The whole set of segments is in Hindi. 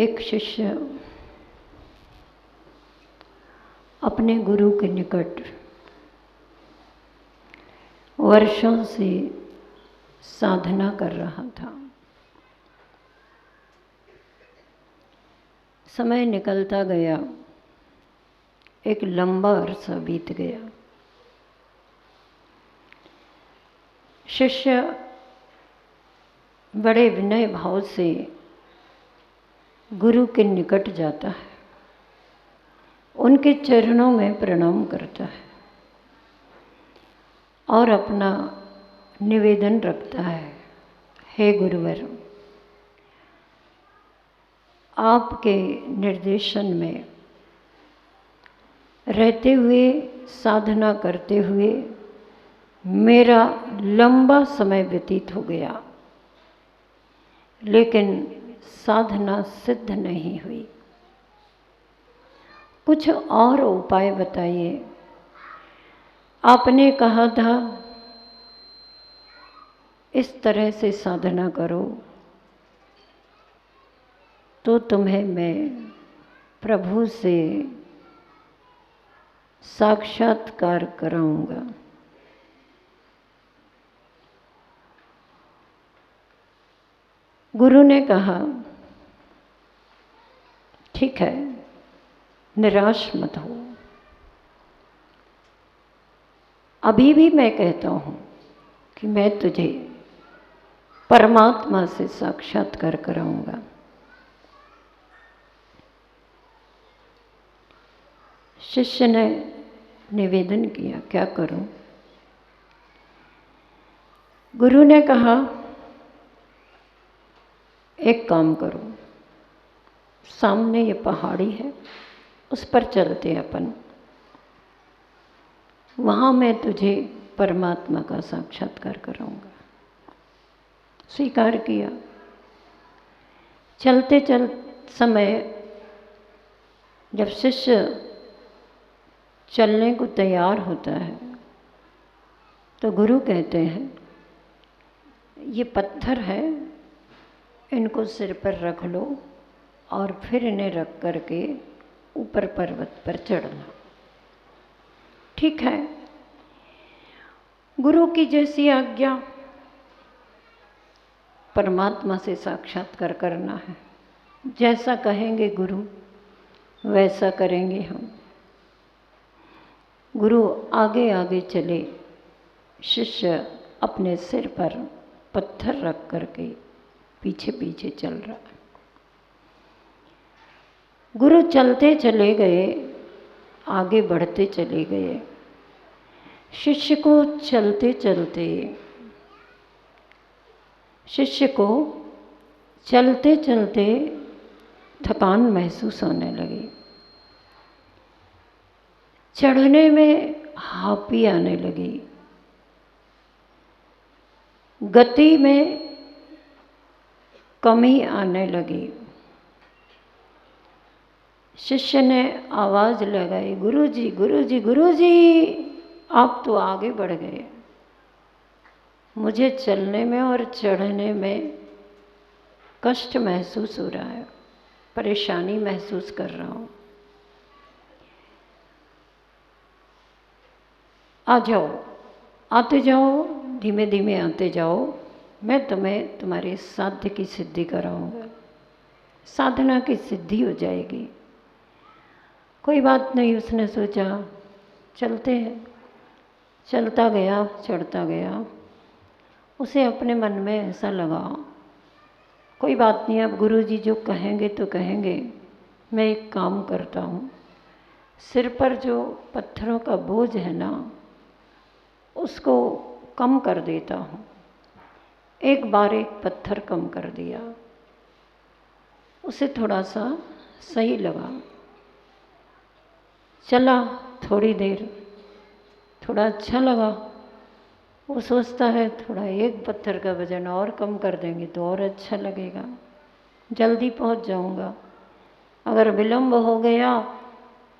एक शिष्य अपने गुरु के निकट वर्षों से साधना कर रहा था। समय निकलता गया, एक लंबा अरसा बीत गया। शिष्य बड़े विनय भाव से गुरु के निकट जाता है, उनके चरणों में प्रणाम करता है और अपना निवेदन रखता है, हे गुरुवर, आपके निर्देशन में रहते हुए, साधना करते हुए मेरा लंबा समय व्यतीत हो गया, लेकिन साधना सिद्ध नहीं हुई। कुछ और उपाय बताइए। आपने कहा था इस तरह से साधना करो तो तुम्हें मैं प्रभु से साक्षात्कार कराऊंगा। गुरु ने कहा, ठीक है, निराश मत हो। अभी भी मैं कहता हूँ कि मैं तुझे परमात्मा से साक्षात्कार कराऊंगा। शिष्य ने निवेदन किया, क्या करूं? गुरु ने कहा, एक काम करो, सामने ये पहाड़ी है, उस पर चलते अपन, वहाँ मैं तुझे परमात्मा का साक्षात्कार कराऊंगा। स्वीकार किया। चलते समय जब शिष्य चलने को तैयार होता है तो गुरु कहते हैं, ये पत्थर है, इनको सिर पर रख लो और फिर इन्हें रख करके ऊपर पर्वत पर चढ़ना। ठीक है, गुरु की जैसी आज्ञा, परमात्मा से साक्षात्कार करना है। जैसा कहेंगे गुरु वैसा करेंगे हम। गुरु आगे आगे चले, शिष्य अपने सिर पर पत्थर रख करके पीछे पीछे चल रहा है। गुरु चलते चले गए, आगे बढ़ते चले गए। शिष्य को चलते चलते थकान महसूस होने लगी। चढ़ने में हापी आने लगी, गति में कमी आने लगी। शिष्य ने आवाज लगाई, गुरुजी गुरुजी गुरुजी, आप तो आगे बढ़ गए, मुझे चलने में और चढ़ने में कष्ट महसूस हो रहा है, परेशानी महसूस कर रहा हूँ। आ जाओ, आते जाओ, धीमे धीमे आते जाओ, मैं तुम्हें तुम्हारे साध्य की सिद्धि कराऊंगा, साधना की सिद्धि हो जाएगी। कोई बात नहीं, उसने सोचा, चलते हैं। चलता गया, चढ़ता गया। उसे अपने मन में ऐसा लगा, कोई बात नहीं, अब गुरुजी जो कहेंगे तो कहेंगे, मैं एक काम करता हूँ, सिर पर जो पत्थरों का बोझ है ना, उसको कम कर देता हूँ। एक बार एक पत्थर कम कर दिया, उसे थोड़ा सा सही लगा। चला थोड़ी देर, थोड़ा अच्छा लगा। वो सोचता है थोड़ा एक पत्थर का वजन और कम कर देंगे तो और अच्छा लगेगा, जल्दी पहुंच जाऊंगा। अगर विलंब हो गया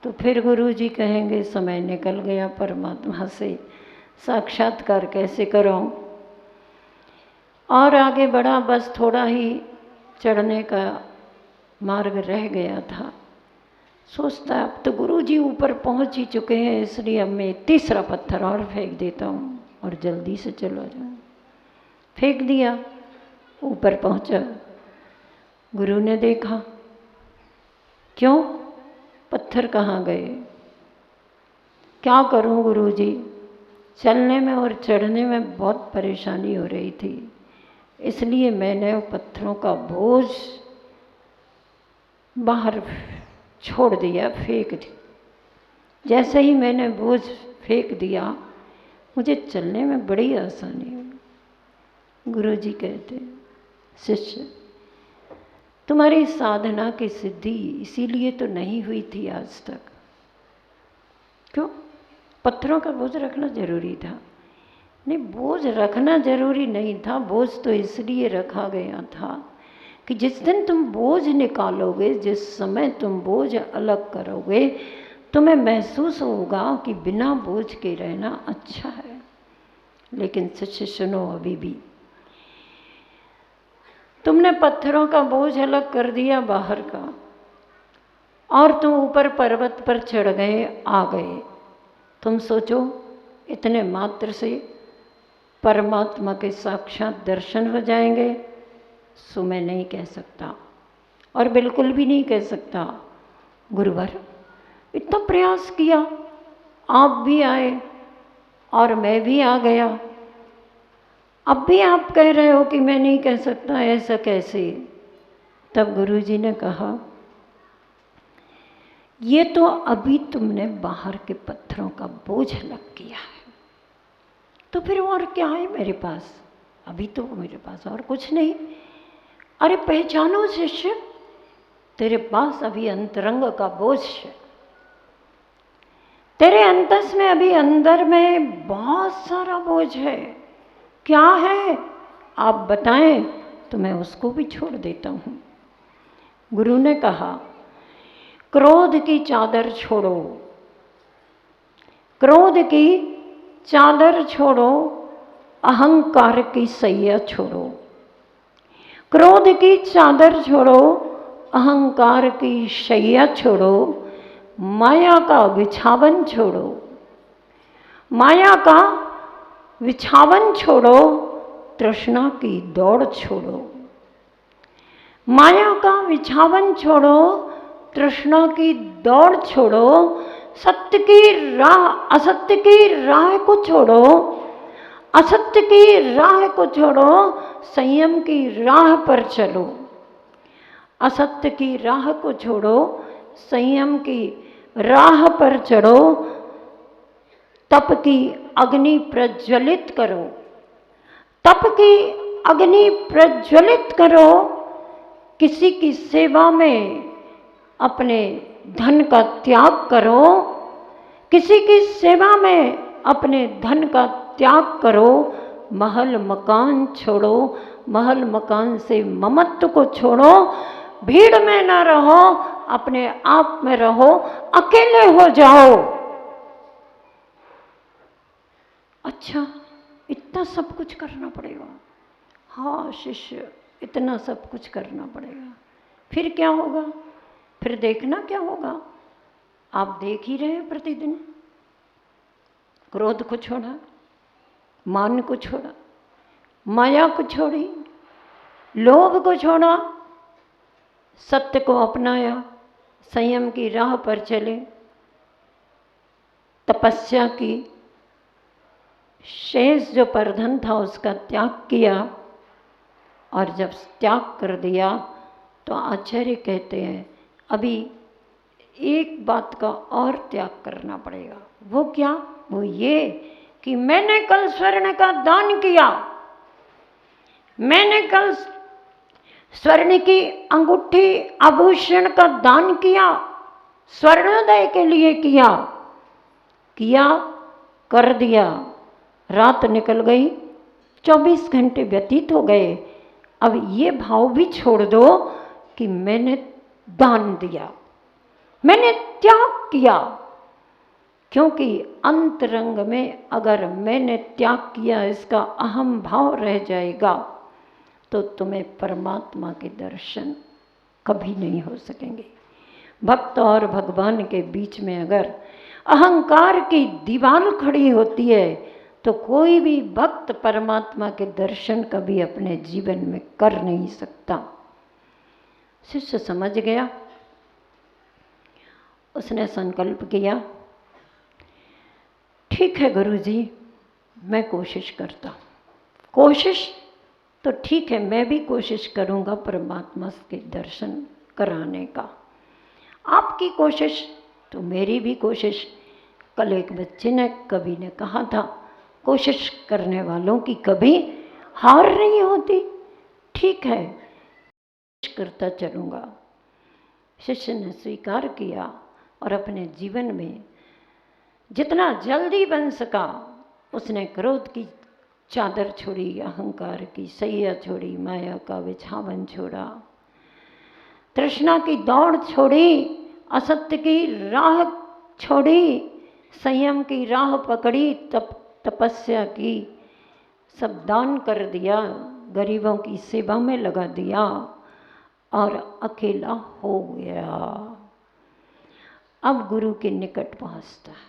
तो फिर गुरुजी कहेंगे समय निकल गया, परमात्मा से साक्षात्कार कैसे कराऊं। और आगे बढ़ा, बस थोड़ा ही चढ़ने का मार्ग रह गया था। सोचता है अब तो गुरुजी ऊपर पहुंच ही चुके हैं, इसलिए अब मैं तीसरा पत्थर और फेंक देता हूँ और जल्दी से चला जाऊँ। फेंक दिया, ऊपर पहुंचा। गुरु ने देखा, क्यों पत्थर कहाँ गए? क्या करूं गुरुजी, चलने में और चढ़ने में बहुत परेशानी हो रही थी, इसलिए मैंने पत्थरों का बोझ बाहर छोड़ दिया, फेंक दिया। जैसे ही मैंने बोझ फेंक दिया, मुझे चलने में बड़ी आसानी हुई। गुरुजी कहते हैं, शिष्य तुम्हारी साधना की सिद्धि इसीलिए तो नहीं हुई थी आज तक। क्यों? पत्थरों का बोझ रखना जरूरी था? नहीं, बोझ रखना जरूरी नहीं था। बोझ तो इसलिए रखा गया था कि जिस दिन तुम बोझ निकालोगे, जिस समय तुम बोझ अलग करोगे, तुम्हें महसूस होगा कि बिना बोझ के रहना अच्छा है। लेकिन शिष्य सुनो, अभी भी तुमने पत्थरों का बोझ अलग कर दिया बाहर का, और तुम ऊपर पर्वत पर चढ़ गए, आ गए। तुम सोचो इतने मात्र से परमात्मा के साक्षात दर्शन हो जाएंगे? सो मैं नहीं कह सकता, और बिल्कुल भी नहीं कह सकता। गुरुवर इतना प्रयास किया, आप भी आए और मैं भी आ गया, अब भी आप कह रहे हो कि मैं नहीं कह सकता, ऐसा कैसे? तब गुरुजी ने कहा, ये तो अभी तुमने बाहर के पत्थरों का बोझ अलग किया है, तो फिर और क्या है मेरे पास? अभी तो मेरे पास और कुछ नहीं। अरे पहचानो शिष्य, तेरे पास अभी अंतरंग का बोझ है, तेरे अंतस में अभी अंदर में बहुत सारा बोझ है। क्या है आप बताएं तो मैं उसको भी छोड़ देता हूँ। गुरु ने कहा, क्रोध की चादर छोड़ो, क्रोध की चादर छोड़ो, अहंकार की सैया छोड़ो। क्रोध की चादर छोड़ो, अहंकार की शैया छोड़ो, माया का बिछावन छोड़ो। माया का बिछावन छोड़ो, तृष्णा की दौड़ छोड़ो। माया का बिछावन छोड़ो, तृष्णा की दौड़ छोड़ो, सत्य की राह असत्य की राह को छोड़ो, असत्य की राह को छोड़ो, संयम की राह पर चलो। असत्य की राह को छोड़ो, संयम की राह पर चढ़ो, तप की अग्नि प्रज्वलित करो, तप की अग्नि प्रज्वलित करो। किसी की सेवा में अपने धन का त्याग करो, किसी की सेवा में अपने धन का त्याग करो। महल मकान छोड़ो, महल मकान से ममत्व को छोड़ो, भीड़ में न रहो, अपने आप में रहो, अकेले हो जाओ। अच्छा, इतना सब कुछ करना पड़ेगा? हाँ शिष्य, इतना सब कुछ करना पड़ेगा। फिर क्या होगा? फिर देखना क्या होगा। आप देख ही रहे हैं प्रतिदिन। क्रोध को छोड़ा, मान को छोड़ा, माया को छोड़ी, लोभ को छोड़ा, सत्य को अपनाया, संयम की राह पर चले, तपस्या की, शेष जो परधन था उसका त्याग किया। और जब त्याग कर दिया तो आचार्य कहते हैं अभी एक बात का और त्याग करना पड़ेगा। वो क्या? वो ये कि मैंने कल स्वर्ण का दान किया, मैंने कल स्वर्ण की अंगूठी आभूषण का दान किया, स्वर्णोदय के लिए किया, कर दिया, रात निकल गई, 24 घंटे व्यतीत हो गए। अब ये भाव भी छोड़ दो कि मैंने दान दिया, मैंने त्याग किया। क्योंकि अंतरंग में अगर मैंने त्याग किया, इसका अहम भाव रह जाएगा, तो तुम्हें परमात्मा के दर्शन कभी नहीं हो सकेंगे। भक्त और भगवान के बीच में अगर अहंकार की दीवार खड़ी होती है तो कोई भी भक्त परमात्मा के दर्शन कभी अपने जीवन में कर नहीं सकता। शिष्य समझ गया, उसने संकल्प किया, ठीक है गुरुजी, मैं कोशिश करता हूँ। कोशिश तो ठीक है, मैं भी कोशिश करूँगा परमात्मा के दर्शन कराने का। आपकी कोशिश तो मेरी भी कोशिश। कल एक बच्चे ने, कवि ने कहा था, कोशिश करने वालों की कभी हार नहीं होती। ठीक है, कोशिश करता चलूँगा। शिष्य ने स्वीकार किया और अपने जीवन में जितना जल्दी बन सका उसने क्रोध की चादर छोड़ी, अहंकार की सैया छोड़ी, माया का बिछावन छोड़ा, तृष्णा की दौड़ छोड़ी, असत्य की राह छोड़ी, संयम की राह पकड़ी, तपस्या की, सब दान कर दिया, गरीबों की सेवा में लगा दिया और अकेला हो गया। अब गुरु के निकट पहुंचता है।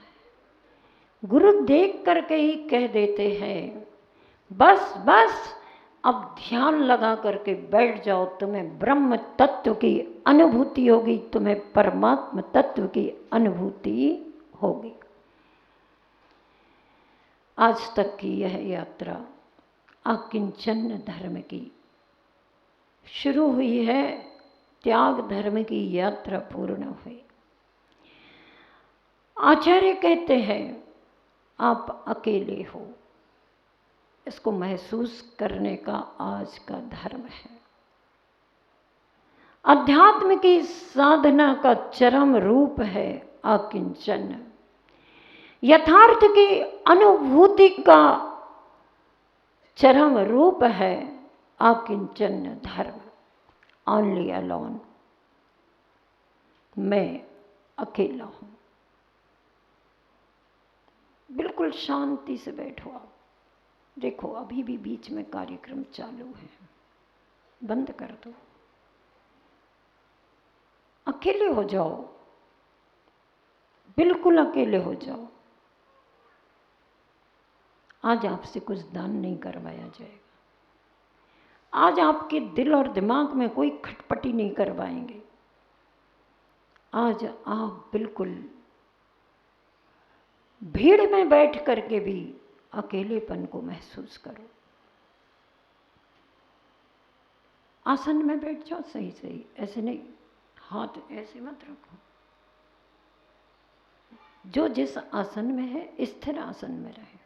गुरु देख करके ही कह देते हैं, बस बस अब ध्यान लगा करके बैठ जाओ, तुम्हें ब्रह्म तत्व की अनुभूति होगी, तुम्हें परमात्मा तत्व की अनुभूति होगी। आज तक की यह यात्रा अकिंचन धर्म की शुरू हुई है, त्याग धर्म की यात्रा पूर्ण हुई। आचार्य कहते हैं आप अकेले हो, इसको महसूस करने का आज का धर्म है। अध्यात्म की साधना का चरम रूप है अकिंचन। यथार्थ की अनुभूति का चरम रूप है अकिंचन धर्म। ओनली अलोन, मैं अकेला हूं। बिल्कुल शांति से बैठो आप। देखो अभी भी बीच में कार्यक्रम चालू है, बंद कर दो, अकेले हो जाओ, बिल्कुल अकेले हो जाओ। आज आपसे कुछ दान नहीं करवाया जाएगा, आज आपके दिल और दिमाग में कोई खटपटी नहीं करवाएंगे। आज आप बिल्कुल भीड़ में बैठ करके भी अकेलेपन को महसूस करो। आसन में बैठ जाओ, सही सही, ऐसे नहीं, हाथ ऐसे मत रखो। जो जिस आसन में है स्थिर आसन में रहे।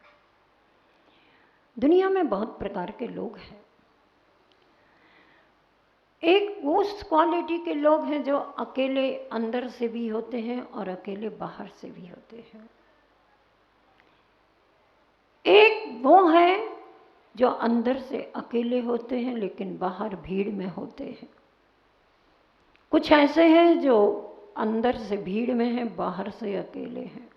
दुनिया में बहुत प्रकार के लोग हैं। एक उस क्वालिटी के लोग हैं जो अकेले अंदर से भी होते हैं और अकेले बाहर से भी होते हैं। एक वो है जो अंदर से अकेले होते हैं लेकिन बाहर भीड़ में होते हैं। कुछ ऐसे हैं जो अंदर से भीड़ में हैं, बाहर से अकेले हैं।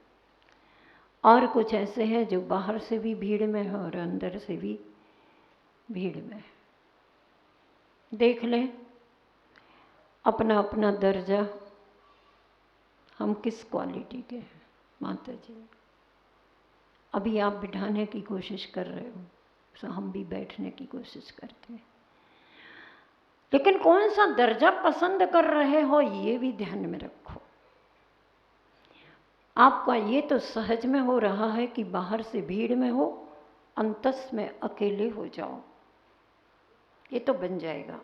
और कुछ ऐसे हैं जो बाहर से भी भीड़ में हैं और अंदर से भी भीड़ में हैं। देख लें अपना अपना दर्जा, हम किस क्वालिटी के हैं। माता जी अभी आप बिठाने की कोशिश कर रहे हो, तो हम भी बैठने की कोशिश करते हैं। लेकिन कौन सा दर्जा पसंद कर रहे हो ये भी ध्यान में रखो। आपका ये तो सहज में हो रहा है कि बाहर से भीड़ में हो, अंतस में अकेले हो जाओ, ये तो बन जाएगा।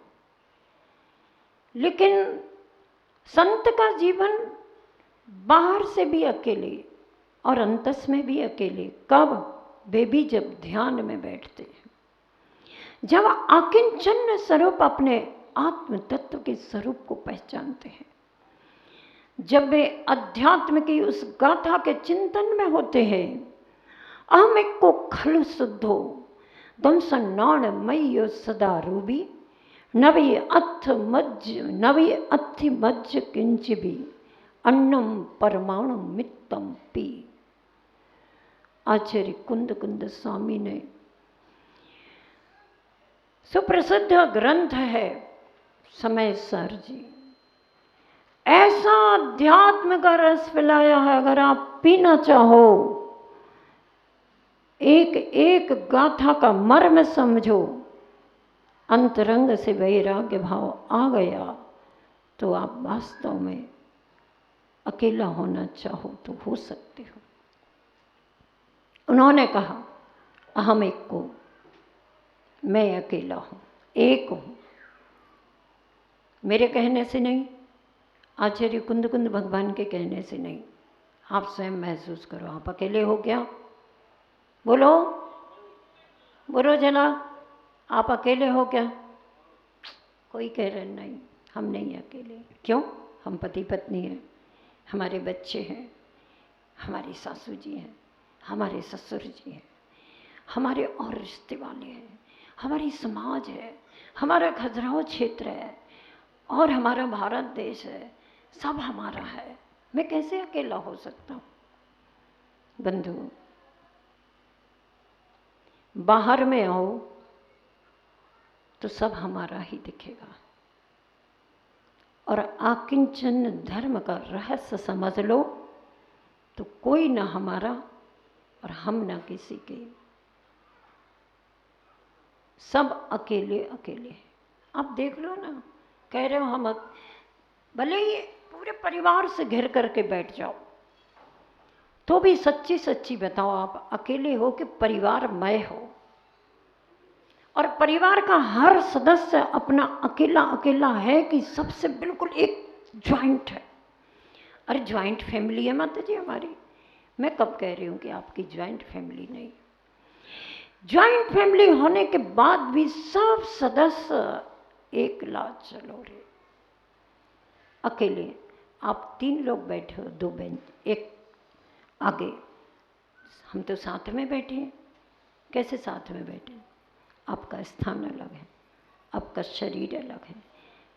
लेकिन संत का जीवन बाहर से भी अकेले और अंतस में भी अकेले। कब? वे भी जब ध्यान में बैठते हैं, जब अकिंचन स्वरूप अपने आत्म तत्व के स्वरूप को पहचानते हैं, जब वे अध्यात्म की उस गाथा के चिंतन में होते हैं। अहम एक को खलु शुद्धो दम सन्नाण मय्यो सदा रूबी नवी अत्थि मज्ज किंच भी अन्नम परमाणु मित्तम पी। आचार्य कुंद स्वामी ने सुप्रसिद्ध ग्रंथ है समय सार जी, ऐसा अध्यात्म का रस पिलाया है। अगर आप पीना चाहो, एक एक गाथा का मर्म समझो, अंतरंग से वैराग्य भाव आ गया, तो आप वास्तव में अकेला होना चाहो तो हो सकते हो। उन्होंने कहा अहम एक को, मैं अकेला हूँ, एक हूँ। मेरे कहने से नहीं, आचार्य कुंद कुंद भगवान के कहने से नहीं, आप स्वयं महसूस करो। आप अकेले हो क्या? बोलो बोलो जला, आप अकेले हो क्या? कोई कह रहे नहीं, हम नहीं अकेले। क्यों? हम पति पत्नी हैं, हमारे बच्चे हैं, हमारी सासू जी हैं, हमारे ससुर जी हैं, हमारे और रिश्ते वाले हैं, हमारी समाज है, हमारा खजुराहो क्षेत्र है, और हमारा भारत देश है, सब हमारा है। मैं कैसे अकेला हो सकता हूँ? बंधु, बाहर में आओ तो सब हमारा ही दिखेगा, और आकिंचन धर्म का रहस्य समझ लो तो कोई ना हमारा और हम ना किसी के, सब अकेले अकेले। आप देख लो ना, कह रहे हो हम भले ही पूरे परिवार से घिर करके बैठ जाओ, तो भी सच्ची सच्ची बताओ, आप अकेले हो कि परिवारमय हो? और परिवार का हर सदस्य अपना अकेला अकेला है कि सबसे बिल्कुल एक ज्वाइंट है? अरे ज्वाइंट फैमिली है माता जी हमारी। मैं कब कह रही हूँ कि आपकी ज्वाइंट फैमिली नहीं? ज्वाइंट फैमिली होने के बाद भी सब सदस्य एक लाख चलो रे। अकेले आप 3 लोग बैठे हो, 2 बेंच, एक आगे, हम तो साथ में बैठे हैं। कैसे साथ में बैठे? आपका स्थान अलग है, आपका शरीर अलग है,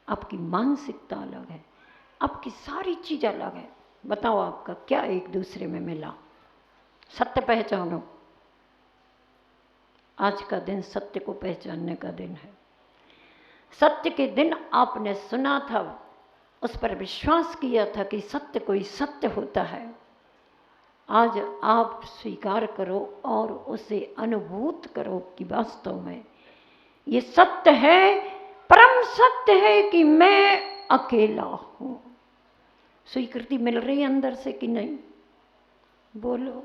आपकी मानसिकता अलग है, आपकी सारी चीज़ अलग है। बताओ आपका क्या एक दूसरे में मिला? सत्य पहचानो। आज का दिन सत्य को पहचानने का दिन है। सत्य के दिन आपने सुना था, उस पर विश्वास किया था कि सत्य कोई सत्य होता है। आज आप स्वीकार करो और उसे अनुभूत करो कि वास्तव में ये सत्य है, परम सत्य है कि मैं अकेला हूं। स्वीकृति मिल रही है अंदर से कि नहीं? बोलो।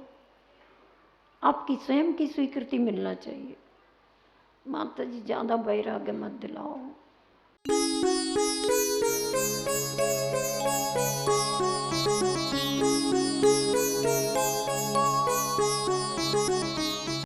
आपकी स्वयं की स्वीकृति मिलना चाहिए। माता जी ज़्यादा वैराग्य मत दिलाओ।